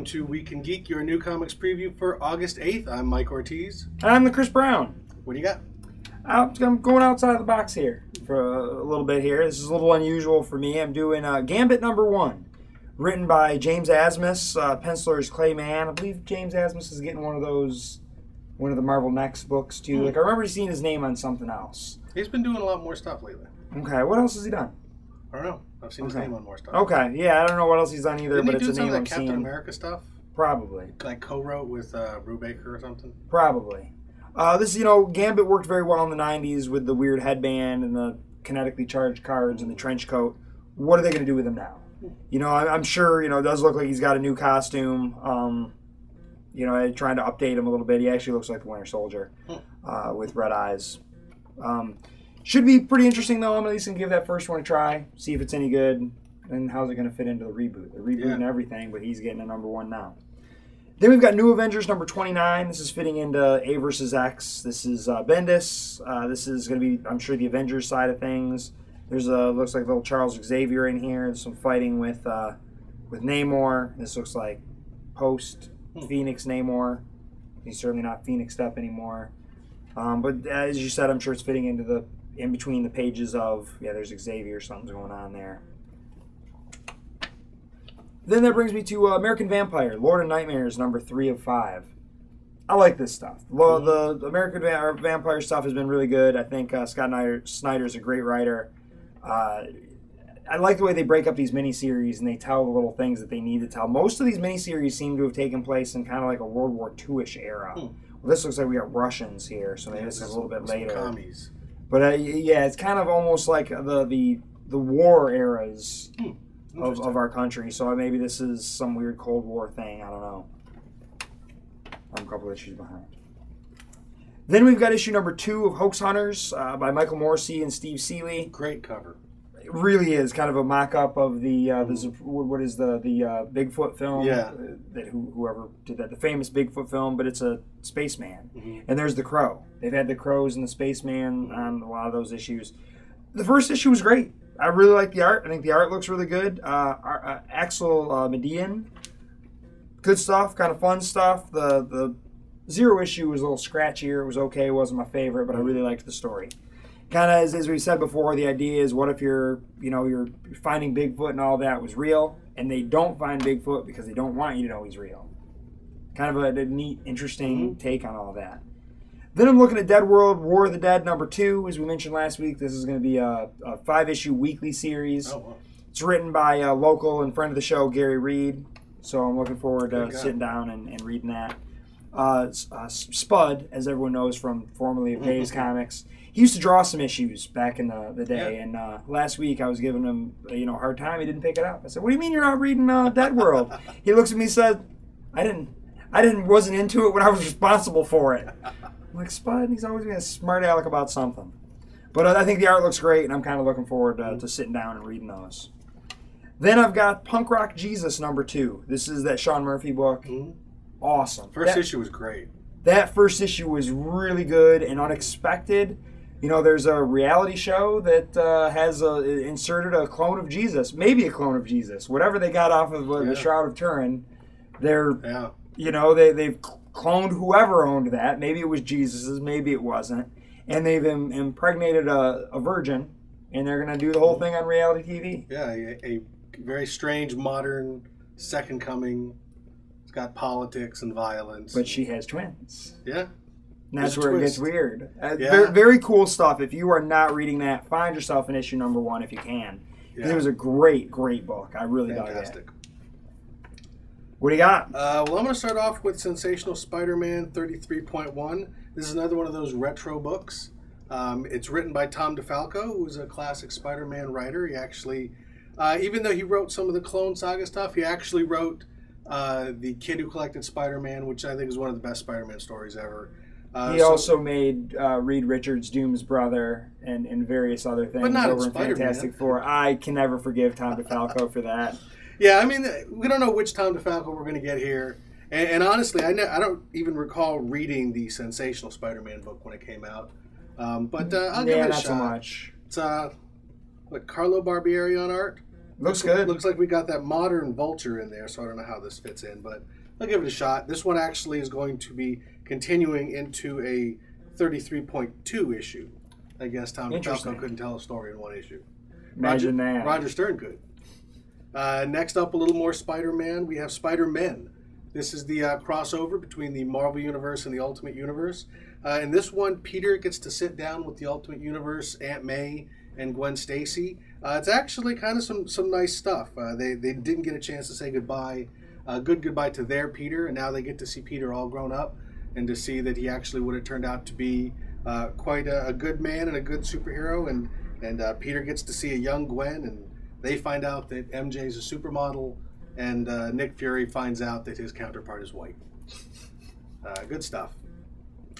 to Week and Geek, your new comics preview for August 8th. I'm Mike Ortiz. I'm the Chris Brown. What do you got? I'm going outside the box here for a little bit here. This is a little unusual for me. I'm doing Gambit #1, written by James Asmus, penciler's Clay Mann. I believe James Asmus is getting one of the Marvel Next books too. Like I remember seeing his name on something else. He's been doing a lot more stuff lately. Okay, what else has he done? I don't know. I've seen his name on more stuff. Okay, yeah, I don't know what else he's done either, Didn't but he it's do a some name of I'm that Captain seeing. America stuff? Probably. Like co-wrote with Brubaker or something? Probably. Gambit worked very well in the 90s with the weird headband and the kinetically charged cards and the trench coat. What are they going to do with him now? I'm sure, it does look like he's got a new costume. Trying to update him a little bit. He actually looks like the Winter Soldier with red eyes. Should be pretty interesting, though. I'm at least going to give that first one a try, see if it's any good, and how's it going to fit into the reboot. The reboot and everything, but he's getting a #1 now. Then we've got New Avengers #29. This is fitting into A versus X. This is Bendis. This is going to be, I'm sure, the Avengers side of things. There's looks like little Charles Xavier in here. There's some fighting with Namor. This looks like post Phoenix Namor. He's certainly not Phoenixed up anymore. But as you said, I'm sure it's fitting into in between the pages of, there's Xavier, something's going on there. Then that brings me to American Vampire, Lord of Nightmares, #3 of 5. I like this stuff. The American Vampire stuff has been really good. I think Scott Snyder's a great writer. I like the way they break up these miniseries and they tell the little things that they need to tell. Most of these miniseries seem to have taken place in kind of like a World War II-ish era. Well, this looks like we got Russians here, so maybe this is a little bit later. Commies. But it's kind of almost like the war eras of our country. So maybe this is some weird Cold War thing. I don't know. I'm a couple issues behind. Then we've got issue #2 of Hoax Hunters by Michael Morrissey and Steve Seeley. Great cover. It really is kind of a mock-up of the Bigfoot film. Yeah. That whoever did that, the famous Bigfoot film, but it's a spaceman. And there's the Crow. They've had the Crows and the spaceman on a lot of those issues. The first issue was great. I really like the art. I think the art looks really good. Axel Median, good stuff, kind of fun stuff. The Zero issue was a little scratchier. It was okay. It wasn't my favorite, but I really liked the story. Kind of as we said before, the idea is what if you're finding Bigfoot and all that was real, and they don't find Bigfoot because they don't want you to know he's real. Kind of a neat, interesting take on all that. Then I'm looking at Dead World, War of the Dead #2. As we mentioned last week, this is going to be a 5-issue weekly series. Oh, wow. It's written by a local and friend of the show, Gary Reed. So I'm looking forward to sitting down and reading that. Spud, as everyone knows from formerly of Dave's Comics, he used to draw some issues back in the day. And last week I was giving him a hard time. He didn't pick it up. I said, "What do you mean you're not reading Dead World?" He looks at me and said, "I wasn't into it when I was responsible for it." I'm like, Spud, he's always been a smart aleck about something. But I think the art looks great, and I'm kind of looking forward to sitting down and reading those. Then I've got Punk Rock Jesus #2. This is that Sean Murphy book. Awesome. First issue was great. That first issue was really good and unexpected. There's a reality show that has inserted a clone of Jesus, maybe a clone of Jesus, whatever they got off of the Shroud of Turin. They've cloned whoever owned that. Maybe it was Jesus's, maybe it wasn't. And they've impregnated a virgin, and they're going to do the whole thing on reality TV. Yeah, a very strange modern second coming. It's got politics and violence. But she has twins. Yeah. And that's where it gets weird. Very, very cool stuff. If you are not reading that, find yourself in issue #1 if you can. It was a great, great book. I really dug it. What do you got? Well, I'm going to start off with Sensational Spider-Man 33.1. This is another one of those retro books. It's written by Tom DeFalco, who's a classic Spider-Man writer. He actually, even though he wrote some of the Clone Saga stuff, he actually wrote The Kid Who Collected Spider-Man, which I think is one of the best Spider-Man stories ever. He also made Reed Richards' Doom's brother and various other things over in Fantastic Four. I can never forgive Tom DeFalco for that. Yeah, I mean, we don't know which Tom DeFalco we're going to get here. And honestly, I don't even recall reading the Sensational Spider-Man book when it came out. But I'll give it a shot. So much. It's Carlo Barbieri on art. Looks good. Looks like we got that modern Vulture in there, so I don't know how this fits in, but I'll give it a shot. This one actually is going to be continuing into a 33.2 issue. I guess Tom DeFalco couldn't tell a story in one issue. Imagine that. Roger Stern could. Next up, a little more Spider-Man. We have Spider-Men. This is the crossover between the Marvel Universe and the Ultimate Universe. In this one, Peter gets to sit down with the Ultimate Universe, Aunt May, and Gwen Stacy. It's actually kind of some nice stuff. They didn't get a chance to say goodbye, goodbye to their Peter, and now they get to see Peter all grown up and to see that he actually would have turned out to be quite a good man and a good superhero. And Peter gets to see a young Gwen, and they find out that MJ's a supermodel, and Nick Fury finds out that his counterpart is white. Good stuff.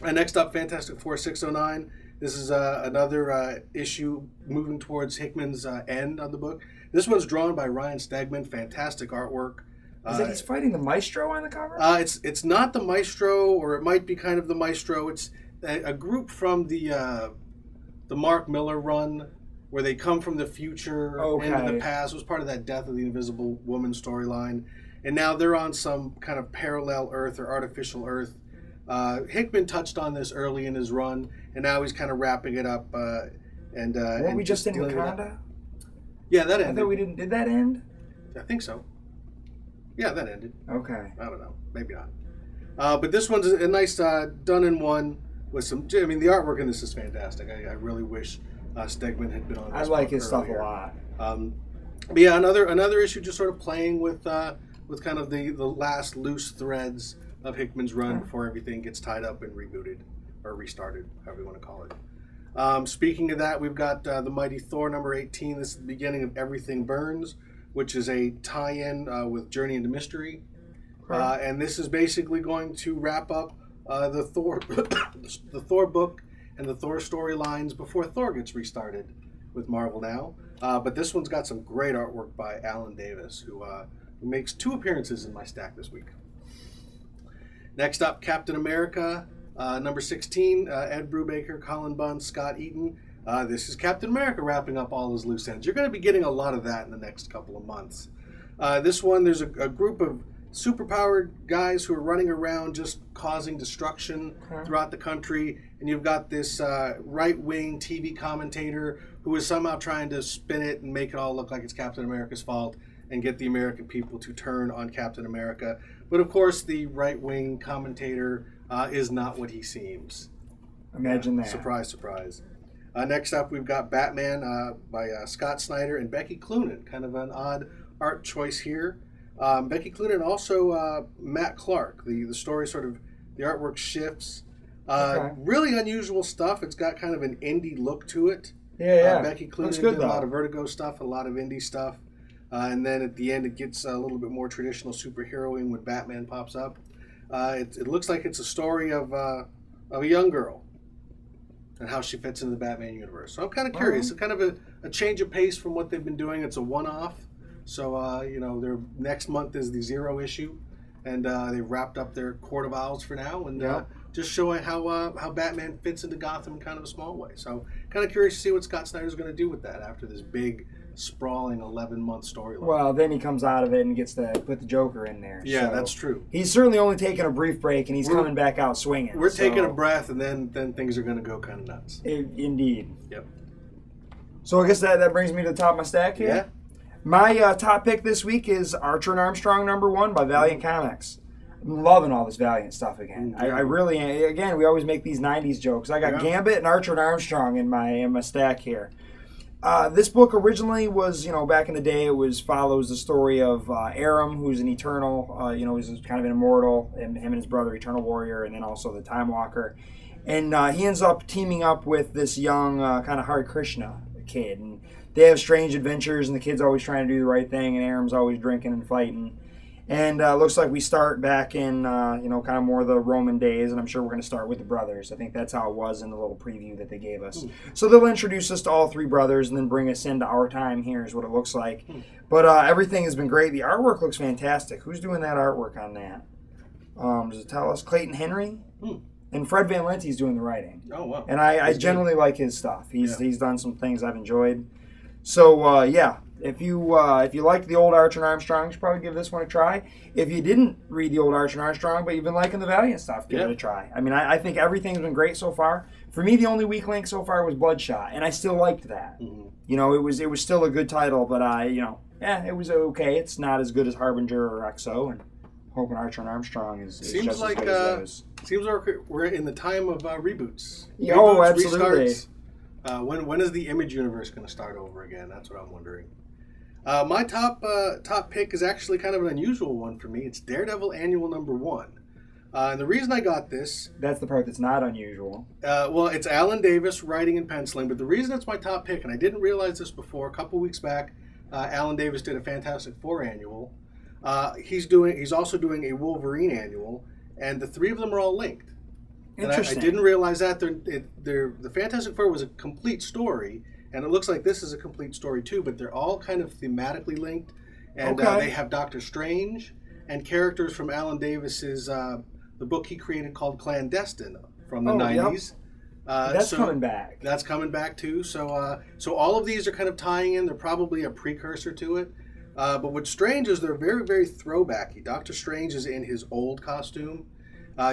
Next up, Fantastic Four 609. This is another issue moving towards Hickman's end on the book. This one's drawn by Ryan Stegman. Fantastic artwork. Is it he's fighting the Maestro on the cover? It's not the Maestro, or it might be kind of the Maestro. It's a group from the Mark Miller run, where they come from the future into the past. It was part of that Death of the Invisible Woman storyline. And now they're on some kind of parallel Earth or artificial Earth. Hickman touched on this early in his run, and now he's kind of wrapping it up. Weren't we just in Wakanda? Yeah, that ended. I thought we didn't. Did that end? I think so. Yeah, that ended. Okay. I don't know. Maybe not. But this one's a nice done in one with some. I mean, the artwork in this is fantastic. I really wish Stegman had been on this. I like his stuff a lot. But yeah, another issue just sort of playing with kind of the last loose threads of Hickman's run before everything gets tied up and rebooted or restarted, however you want to call it. Speaking of that, we've got the Mighty Thor number 18. This is the beginning of Everything Burns, which is a tie-in with Journey into Mystery. And this is basically going to wrap up the Thor the Thor book and the Thor storylines before Thor gets restarted with Marvel now. But this one's got some great artwork by Alan Davis, who makes 2 appearances in my stack this week. Next up, Captain America, number 16, Ed Brubaker, Colin Bunn, Scott Eaton. This is Captain America wrapping up all his loose ends. You're going to be getting a lot of that in the next couple of months. This one, there's a group of superpowered guys who are running around just causing destruction throughout the country. And you've got this right-wing TV commentator who is somehow trying to spin it and make it all look like it's Captain America's fault and get the American people to turn on Captain America. But of course, the right-wing commentator is not what he seems. Imagine that. Surprise, surprise. Next up, we've got Batman by Scott Snyder and Becky Cloonan. Kind of an odd art choice here. Becky Cloonan, also Matt Clark. The story sort of, the artwork shifts. Really unusual stuff. It's got kind of an indie look to it. Yeah. Becky Cloonan did a lot of Vertigo stuff, a lot of indie stuff. And then at the end, it gets a little bit more traditional superheroing when Batman pops up. It looks like it's a story of a young girl and how she fits into the Batman universe. So I'm kind of curious. It's kind of a change of pace from what they've been doing. It's a one-off. So, their next month is the 0 issue. And they've wrapped up their Court of Owls for now. And just showing how Batman fits into Gotham in kind of a small way. So kind of curious to see what Scott Snyder's going to do with that after this big, sprawling 11-month storyline. Well, then he comes out of it and gets to put the Joker in there. Yeah, so that's true. He's certainly only taking a brief break, and he's coming back out swinging. We're taking a breath, and then things are going to go kind of nuts. Indeed. Yep. So I guess that brings me to the top of my stack here. Yeah. My top pick this week is Archer and Armstrong number 1 by Valiant Comics. I'm loving all this Valiant stuff again. I really, again, we always make these 90s jokes. I got Gambit and Archer and Armstrong in my stack here. This book originally was, back in the day, follows the story of Aram, who's an Eternal, he's kind of an immortal, and him and his brother, Eternal Warrior, and then also the Time Walker. And he ends up teaming up with this young kind of Hare Krishna kid. And they have strange adventures, and the kid's always trying to do the right thing, and Aram's always drinking and fighting. And looks like we start back in, kind of more the Roman days, and I'm sure we're going to start with the brothers. I think that's how it was in the little preview that they gave us. So they'll introduce us to all 3 brothers and then bring us into our time here is what it looks like. But everything has been great. The artwork looks fantastic. Who's doing that artwork on that? Does it tell us? Clayton Henry? And Fred Van Lente's doing the writing. Oh, wow. And I generally like his stuff. He's done some things I've enjoyed. So, If you like the old Archer and Armstrong, you should probably give this one a try. If you didn't read the old Archer and Armstrong, but you've been liking the Valiant stuff, give it a try. I mean, I think everything's been great so far. For me, the only weak link so far was Bloodshot, and I still liked that. Mm-hmm. You know, it was still a good title, but it was okay. It's not as good as Harbinger or XO, and hoping Archer and Armstrong is seems just like as good as those. Seems like we're in the time of reboots. Oh, absolutely. Restarts. When is the Image universe going to start over again? That's what I'm wondering. My top pick is actually kind of an unusual one for me. It's Daredevil Annual #1. And the reason I got this... That's the part that's not unusual. Well, it's Alan Davis writing and penciling, but the reason it's my top pick, and I didn't realize this before, a couple weeks back, Alan Davis did a Fantastic Four annual. He's also doing a Wolverine annual, and the three of them are all linked. Interesting. And I didn't realize that. The Fantastic Four was a complete story, and it looks like this is a complete story too, but they're all kind of thematically linked. And they have Doctor Strange and characters from Alan Davis's the book he created called Clandestine from the 90s. Yep. That's coming back. That's coming back too. So all of these are kind of tying in. They're probably a precursor to it. But what's strange is they're very, very throwbacky. Doctor Strange is in his old costume.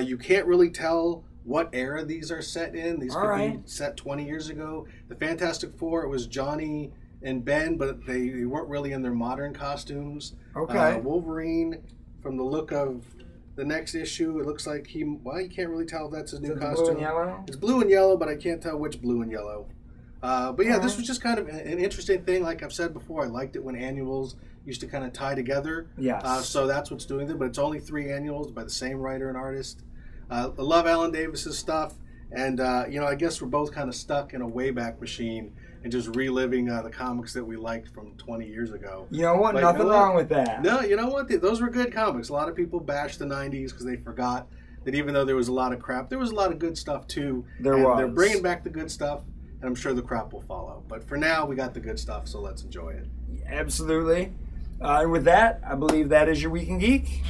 You can't really tell what era these are set in. These could be set 20 years ago. The Fantastic Four, it was Johnny and Ben, but they weren't really in their modern costumes. Okay. Wolverine, from the look of the next issue, it looks like you can't really tell if that's his new costume. Blue and yellow? It's blue and yellow, but I can't tell which blue and yellow. But yeah, this was just kind of an interesting thing. Like I've said before, I liked it when annuals used to kind of tie together. Yes. So that's what's doing it, but it's only 3 annuals by the same writer and artist. I love Alan Davis's stuff, and I guess we're both kind of stuck in a Wayback Machine and just reliving the comics that we liked from 20 years ago. You know what? But nothing wrong with that. No, you know what? Those were good comics. A lot of people bashed the 90s because they forgot that even though there was a lot of crap, there was a lot of good stuff too. There was. They're bringing back the good stuff, and I'm sure the crap will follow. But for now, we got the good stuff, so let's enjoy it. Absolutely. And with that, I believe that is your Week in Geek.